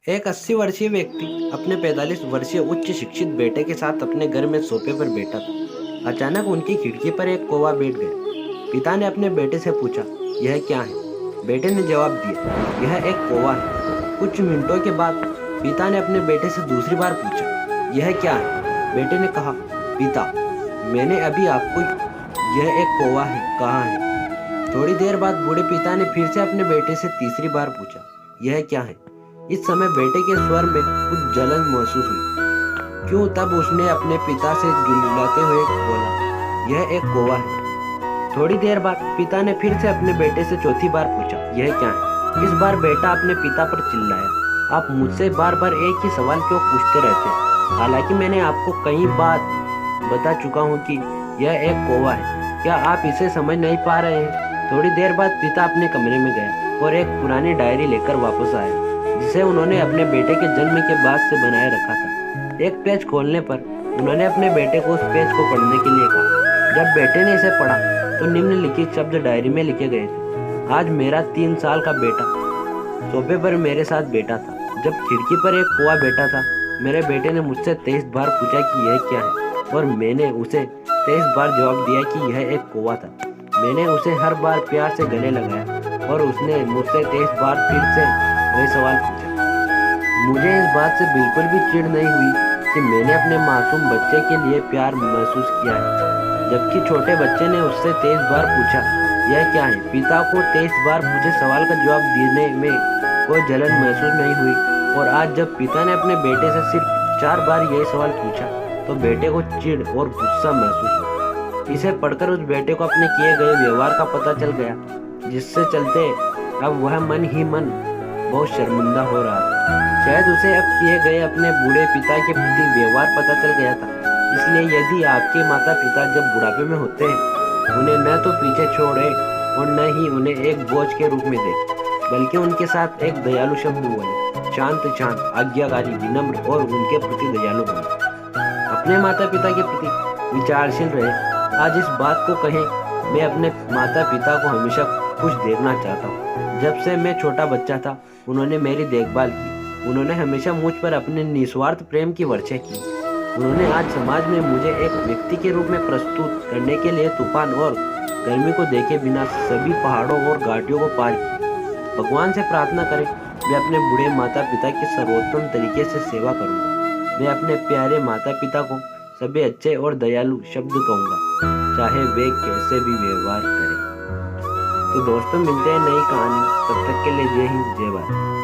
एक 80 वर्षीय व्यक्ति अपने 45 वर्षीय उच्च शिक्षित बेटे के साथ अपने घर में सोफे पर बैठा था। अचानक उनकी खिड़की पर एक कौवा बैठ गया। पिता ने अपने बेटे से पूछा, यह क्या है? बेटे ने जवाब दिया, यह एक कौवा है। कुछ मिनटों के बाद पिता ने अपने बेटे से दूसरी बार पूछा, यह क्या है? बेटे ने कहा, पिता, मैंने अभी आपको यह एक कौवा है कहा है। थोड़ी देर बाद बूढ़े पिता ने फिर से अपने बेटे से तीसरी बार पूछा, यह क्या है? इस समय बेटे के स्वर में कुछ जलन महसूस हुई। क्यों? तब उसने अपने पिता से गिड़गिड़ाते हुए बोला, यह एक कौवा है। थोड़ी देर बाद पिता ने फिर से अपने बेटे से चौथी बार पूछा, यह क्या है? इस बार बेटा अपने पिता पर चिल्लाया, आप मुझसे बार बार एक ही सवाल क्यों पूछते रहते हैं? हालांकि मैंने आपको कई बार बता चुका हूँ कि यह एक कौवा है। क्या आप इसे समझ नहीं पा रहे हैं? थोड़ी देर बाद पिता अपने कमरे में गया और एक पुरानी डायरी लेकर वापस आया, जिसे उन्होंने अपने बेटे के जन्म के बाद से बनाए रखा था। एक पेज खोलने पर उन्होंने अपने बेटे को उस पेज को पढ़ने के लिए कहा। जब बेटे ने इसे पढ़ा तो निम्नलिखित शब्द डायरी में लिखे गए थे, आज मेरा 3 साल का बेटा सोफे पर मेरे साथ बैठा था। जब खिड़की पर एक कौवा बैठा था, मेरे बेटे ने मुझसे 23 बार पूछा कि यह क्या है, और मैंने उसे 23 बार जवाब दिया कि यह एक कौवा था। मैंने उसे हर बार प्यार से गले लगाया और उसने मुझसे 23 बार फिर से वही सवाल पूछा। मुझे इस बात से बिल्कुल भी चिढ़ नहीं हुई कि मैंने अपने मासूम बच्चे के लिए प्यार महसूस किया है, जबकि छोटे बच्चे ने उससे 23 बार पूछा, यह क्या है? पिता को 23 बार पूछे सवाल का जवाब देने में कोई जलन महसूस नहीं हुई, और आज जब पिता ने अपने बेटे से सिर्फ 4 बार यही सवाल पूछा तो बेटे को चिढ़ और गुस्सा महसूस हुआ। इसे पढ़कर उस बेटे को अपने किए गए व्यवहार का पता चल गया, जिससे चलते अब वह मन ही मन बहुत शर्मिंदा हो रहा था। शायद उसे अब किए गए अपने बूढ़े पिता के प्रति व्यवहार पता चल गया था। इसलिए यदि आपके माता पिता जब बुढ़ापे में होते हैं, उन्हें न तो पीछे छोड़े और न ही उन्हें एक बोझ के रूप में देखें, बल्कि उनके साथ एक दयालु शब्द बोले, शांत शांत, आज्ञाकारी, विनम्र और उनके प्रति दयालु बने। अपने माता पिता के प्रति विचारशील रहे। आज इस बात को कहें, मैं अपने माता पिता को हमेशा खुश देखना चाहता हूँ। जब से मैं छोटा बच्चा था, उन्होंने मेरी देखभाल की। उन्होंने हमेशा मुझ पर अपने निस्वार्थ प्रेम की वर्षा की। उन्होंने आज समाज में मुझे एक व्यक्ति के रूप में प्रस्तुत करने के लिए तूफान और गर्मी को देखे बिना सभी पहाड़ों और घाटियों को पार किया। भगवान से प्रार्थना करें, मैं अपने बूढ़े माता पिता की सर्वोत्तम तरीके से सेवा करूँगा। मैं अपने प्यारे माता पिता को सभी अच्छे और दयालु शब्द कहूँगा, चाहे वे कैसे भी व्यवहार करें। तो दोस्तों, मिलते हैं नई कहानी। तब तक के लिए जय हिंद, जय भारत।